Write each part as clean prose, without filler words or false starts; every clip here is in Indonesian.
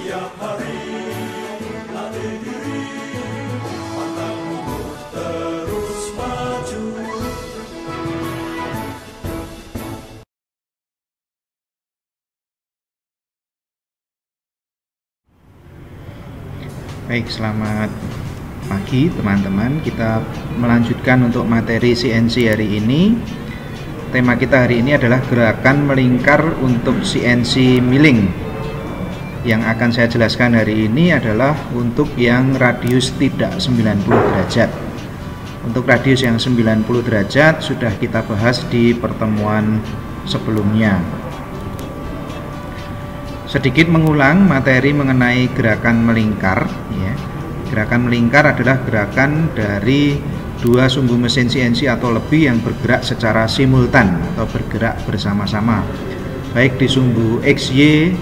Setiap hari latih diri, pantang mundur terus maju. Baik, selamat pagi teman-teman. Kita melanjutkan untuk materi CNC hari ini. Tema kita hari ini adalah gerakan melingkar untuk CNC milling. Yang akan saya jelaskan hari ini adalah untuk yang radius tidak 90 derajat. Untuk radius yang 90 derajat sudah kita bahas di pertemuan sebelumnya. Sedikit mengulang materi mengenai gerakan melingkar ya. Gerakan melingkar adalah gerakan dari dua sumbu mesin CNC atau lebih yang bergerak secara simultan atau bergerak bersama-sama, baik di sumbu XY,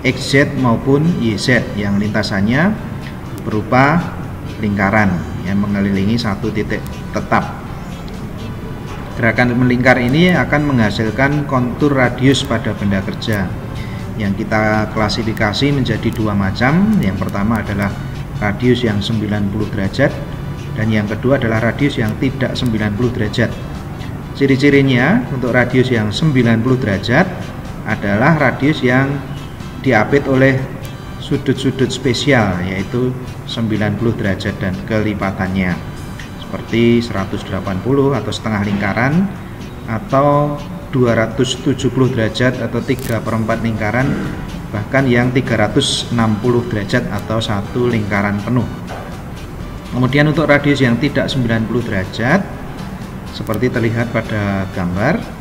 XZ maupun YZ yang lintasannya berupa lingkaran yang mengelilingi satu titik tetap. Gerakan melingkar ini akan menghasilkan kontur radius pada benda kerja yang kita klasifikasi menjadi dua macam. Yang pertama adalah radius yang 90 derajat dan yang kedua adalah radius yang tidak 90 derajat. Ciri-cirinya untuk radius yang 90 derajat adalah radius yang diapit oleh sudut-sudut spesial, yaitu 90 derajat dan kelipatannya, seperti 180 atau setengah lingkaran, atau 270 derajat atau 3/4 lingkaran, bahkan yang 360 derajat atau satu lingkaran penuh. Kemudian untuk radius yang tidak 90 derajat seperti terlihat pada gambar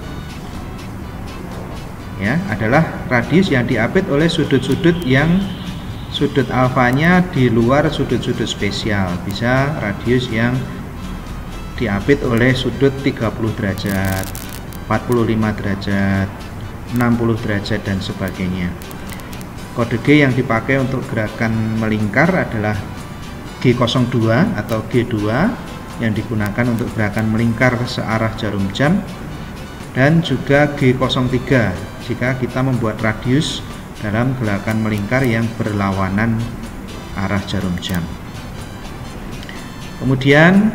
ya, adalah radius yang diapit oleh sudut-sudut yang sudut alfanya di luar sudut-sudut spesial. Bisa radius yang diapit oleh sudut 30 derajat, 45 derajat, 60 derajat dan sebagainya. Kode G yang dipakai untuk gerakan melingkar adalah G02 atau G2 yang digunakan untuk gerakan melingkar searah jarum jam, dan juga G03 jika kita membuat radius dalam gerakan melingkar yang berlawanan arah jarum jam. Kemudian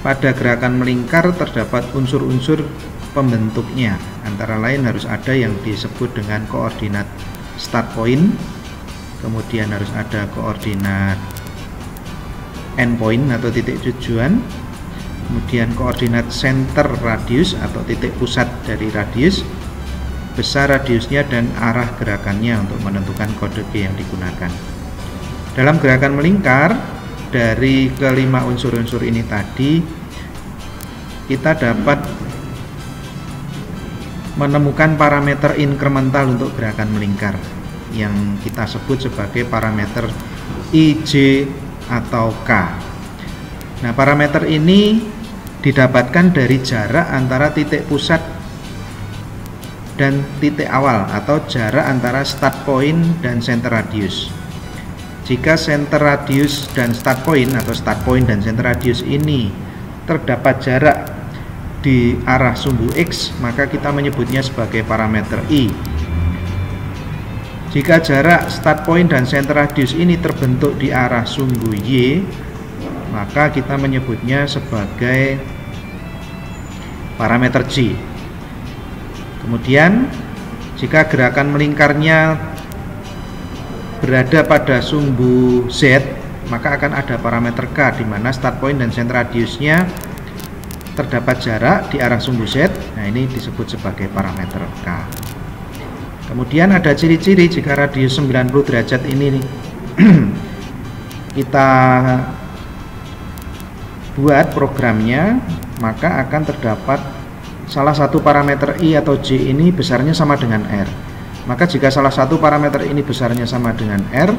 pada gerakan melingkar terdapat unsur-unsur pembentuknya, antara lain harus ada yang disebut dengan koordinat start point, kemudian harus ada koordinat end point atau titik tujuan, kemudian koordinat center radius atau titik pusat dari radius, besar radiusnya dan arah gerakannya untuk menentukan kode G yang digunakan. Dalam gerakan melingkar, dari kelima unsur-unsur ini tadi kita dapat menemukan parameter inkremental untuk gerakan melingkar yang kita sebut sebagai parameter IJ atau K. Nah, parameter ini didapatkan dari jarak antara titik pusat dan titik awal atau jarak antara start point dan center radius. Jika center radius dan start point atau start point dan center radius ini terdapat jarak di arah sumbu X, maka kita menyebutnya sebagai parameter I. Jika jarak start point dan center radius ini terbentuk di arah sumbu Y, maka kita menyebutnya sebagai parameter J. Kemudian jika gerakan melingkarnya berada pada sumbu Z, maka akan ada parameter K, di mana start point dan center radiusnya terdapat jarak di arah sumbu Z. Nah, ini disebut sebagai parameter K. Kemudian ada ciri-ciri jika radius 90 derajat ini kita buat programnya, maka akan terdapat salah satu parameter I atau J ini besarnya sama dengan R. Maka jika salah satu parameter ini besarnya sama dengan R,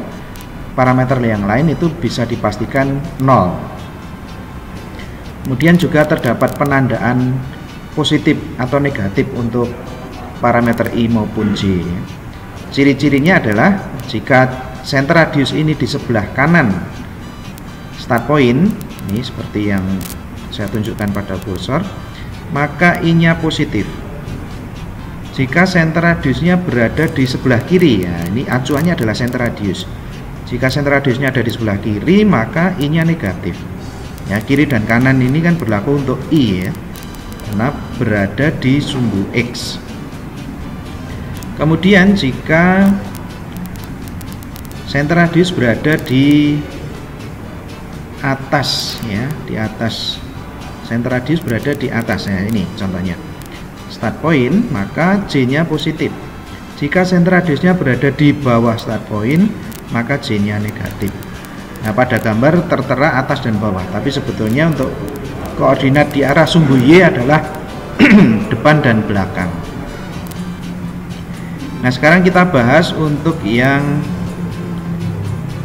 parameter yang lain itu bisa dipastikan 0. Kemudian juga terdapat penandaan positif atau negatif untuk parameter I maupun J. Ciri-cirinya adalah jika center radius ini di sebelah kanan start point, ini seperti yang saya tunjukkan pada kursor, maka I-nya positif. jika center radiusnya berada di sebelah kiri. Ya, ini acuannya adalah center radius. Jika center radiusnya ada di sebelah kiri, maka I-nya negatif. Ya, kiri dan kanan ini kan berlaku untuk I ya, karena berada di sumbu X. Kemudian jika center radius berada di atas ya, di atas, center radius berada di atas ya, ini contohnya start point, maka J-nya positif. Jika center radiusnya berada di bawah start point, maka J-nya negatif. Nah, pada gambar tertera atas dan bawah, tapi sebetulnya untuk koordinat di arah sumbu Y adalah depan dan belakang. Nah, sekarang kita bahas untuk yang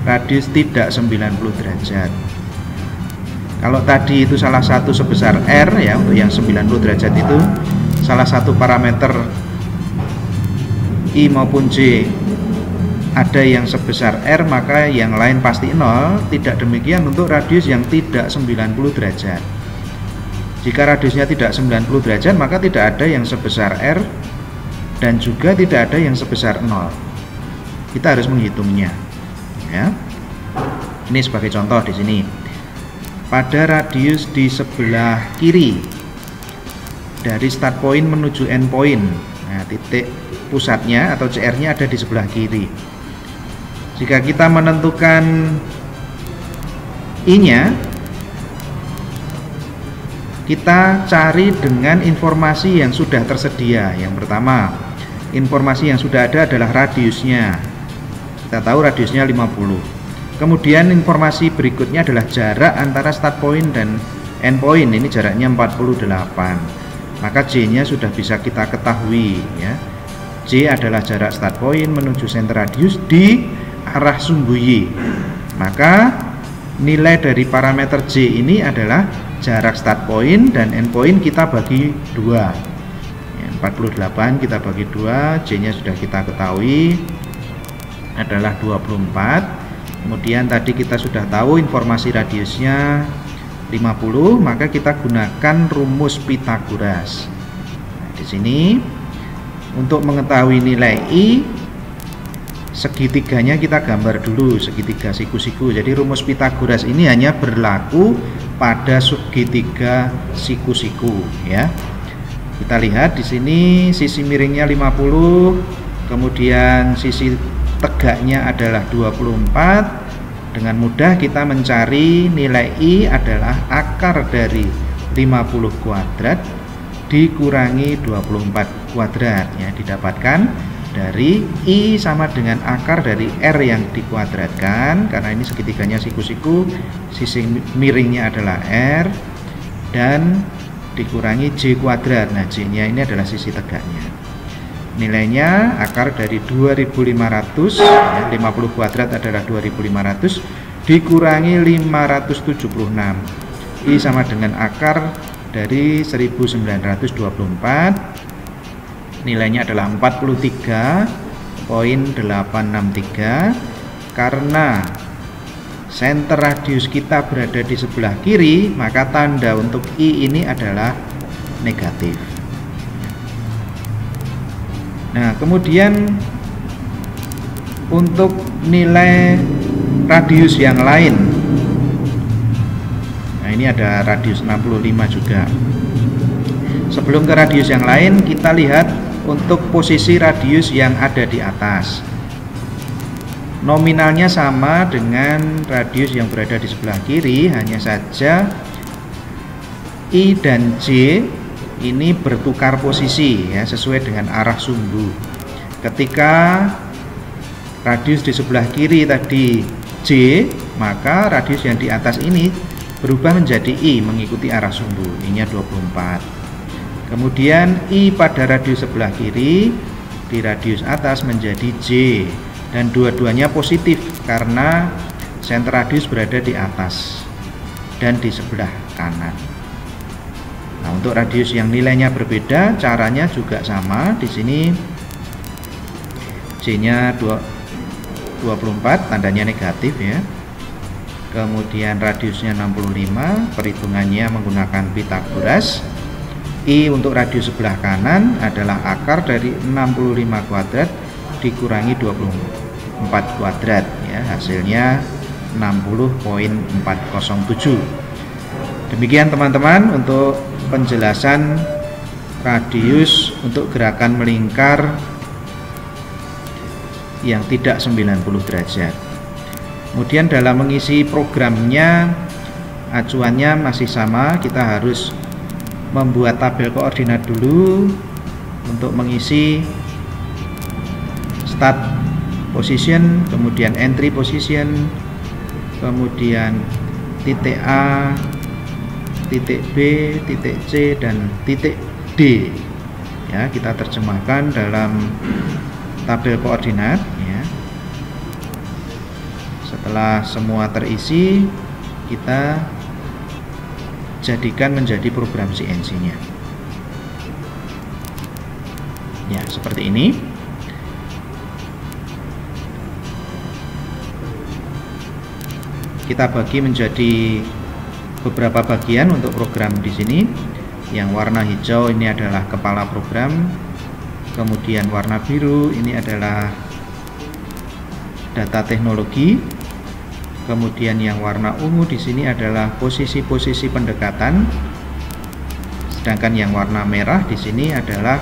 radius tidak 90 derajat. Kalau tadi itu salah satu sebesar R ya, untuk yang 90 derajat itu salah satu parameter I maupun J ada yang sebesar R, maka yang lain pasti 0. Tidak demikian untuk radius yang tidak 90 derajat. Jika radiusnya tidak 90 derajat, maka tidak ada yang sebesar R dan juga tidak ada yang sebesar 0. Kita harus menghitungnya ya. Ini sebagai contoh di sini. Pada radius di sebelah kiri dari start point menuju end point, nah, titik pusatnya atau CR-nya ada di sebelah kiri. Jika kita menentukan I-nya, kita cari dengan informasi yang sudah tersedia. Yang pertama, informasi yang sudah ada adalah radiusnya. Kita tahu radiusnya 50. Kemudian informasi berikutnya adalah jarak antara start point dan end point. Ini jaraknya 48. Maka J-nya sudah bisa kita ketahui ya. J adalah jarak start point menuju center radius di arah sumbu Y. Maka nilai dari parameter J ini adalah jarak start point dan end point kita bagi 2 ya, 48 kita bagi 2, J-nya sudah kita ketahui adalah 24. Kemudian tadi kita sudah tahu informasi radiusnya 50, maka kita gunakan rumus Pythagoras. Nah, di sini untuk mengetahui nilai I, segitiganya kita gambar dulu, segitiga siku-siku. Jadi rumus Pythagoras ini hanya berlaku pada segitiga siku-siku ya. Kita lihat di sini sisi miringnya 50, kemudian sisi tegaknya adalah 24. Dengan mudah kita mencari nilai I adalah akar dari 50 kuadrat dikurangi 24 kuadrat ya, didapatkan dari I sama dengan akar dari R yang dikuadratkan, karena ini segitiganya siku-siku, sisi miringnya adalah R, dan dikurangi J kuadrat. Nah, J-nya ini adalah sisi tegaknya. Nilainya akar dari 2500 ya, 50 kuadrat adalah 2500 dikurangi 576. I sama dengan akar dari 1924. Nilainya adalah 43.863. Karena center radius kita berada di sebelah kiri, maka tanda untuk I ini adalah negatif. Nah, kemudian untuk nilai radius yang lain, nah ini ada radius 65 juga. Sebelum ke radius yang lain, kita lihat untuk posisi radius yang ada di atas. Nominalnya sama dengan radius yang berada di sebelah kiri, hanya saja I dan J ini bertukar posisi ya, sesuai dengan arah sumbu. Ketika radius di sebelah kiri tadi J, maka radius yang di atas ini berubah menjadi I mengikuti arah sumbu. I-nya 24. Kemudian I pada radius sebelah kiri di radius atas menjadi J, dan dua-duanya positif karena center radius berada di atas dan di sebelah kanan. Nah, untuk radius yang nilainya berbeda, caranya juga sama. Di sini J-nya 24, tandanya negatif ya. Kemudian radiusnya 65, perhitungannya menggunakan Pythagoras. I untuk radius sebelah kanan adalah akar dari 65 kuadrat dikurangi 24 kuadrat ya, hasilnya 60,407. Demikian teman-teman untuk penjelasan radius untuk gerakan melingkar yang tidak 90 derajat. Kemudian dalam mengisi programnya, acuannya masih sama, kita harus membuat tabel koordinat dulu untuk mengisi start position, kemudian entry position, kemudian titik A, titik B, titik C, dan titik D ya, kita terjemahkan dalam tabel koordinat ya. Setelah semua terisi, kita jadikan menjadi program CNC-nya ya, seperti ini. Kita bagi menjadi beberapa bagian untuk program di sini. Yang warna hijau ini adalah kepala program, kemudian warna biru ini adalah data teknologi, kemudian yang warna ungu di sini adalah posisi-posisi pendekatan, sedangkan yang warna merah di sini adalah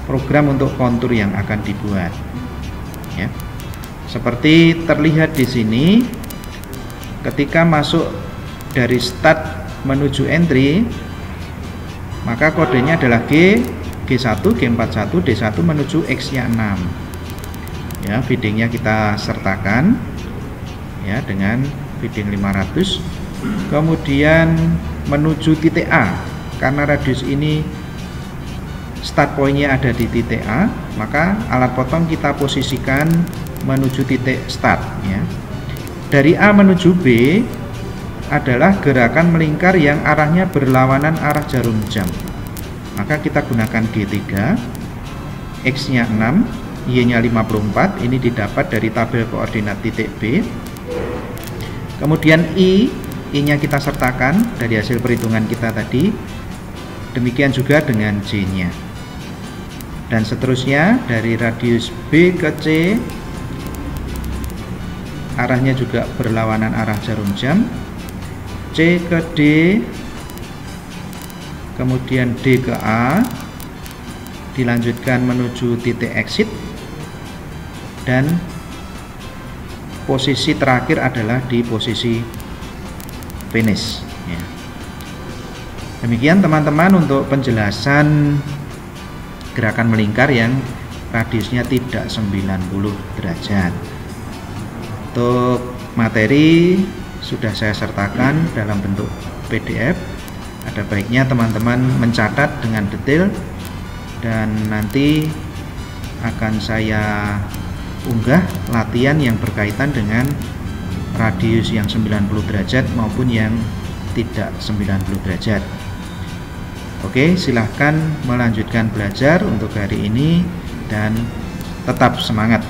program untuk kontur yang akan dibuat ya. Seperti terlihat di sini, ketika masuk dari start menuju entry, maka kodenya adalah G1, G41, D1 menuju X-nya 6 ya. Feedingnya kita sertakan ya dengan feeding 500. Kemudian menuju titik A, karena radius ini start point-nya ada di titik A, maka alat potong kita posisikan menuju titik start ya. Dari A menuju B adalah gerakan melingkar yang arahnya berlawanan arah jarum jam, maka kita gunakan G3, X-nya 6, Y-nya 54, ini didapat dari tabel koordinat titik B. Kemudian I-nya kita sertakan dari hasil perhitungan kita tadi. Demikian juga dengan J-nya. Dan seterusnya dari radius B ke C, arahnya juga berlawanan arah jarum jam. C ke D, kemudian D ke A, dilanjutkan menuju titik exit, dan posisi terakhir adalah di posisi finish ya. Demikian teman-teman untuk penjelasan gerakan melingkar yang radiusnya tidak 90 derajat. Untuk materi sudah saya sertakan dalam bentuk PDF. Ada baiknya teman-teman mencatat dengan detail, dan nanti akan saya unggah latihan yang berkaitan dengan radius yang 90 derajat maupun yang tidak 90 derajat. Oke, silahkan melanjutkan belajar untuk hari ini dan tetap semangat.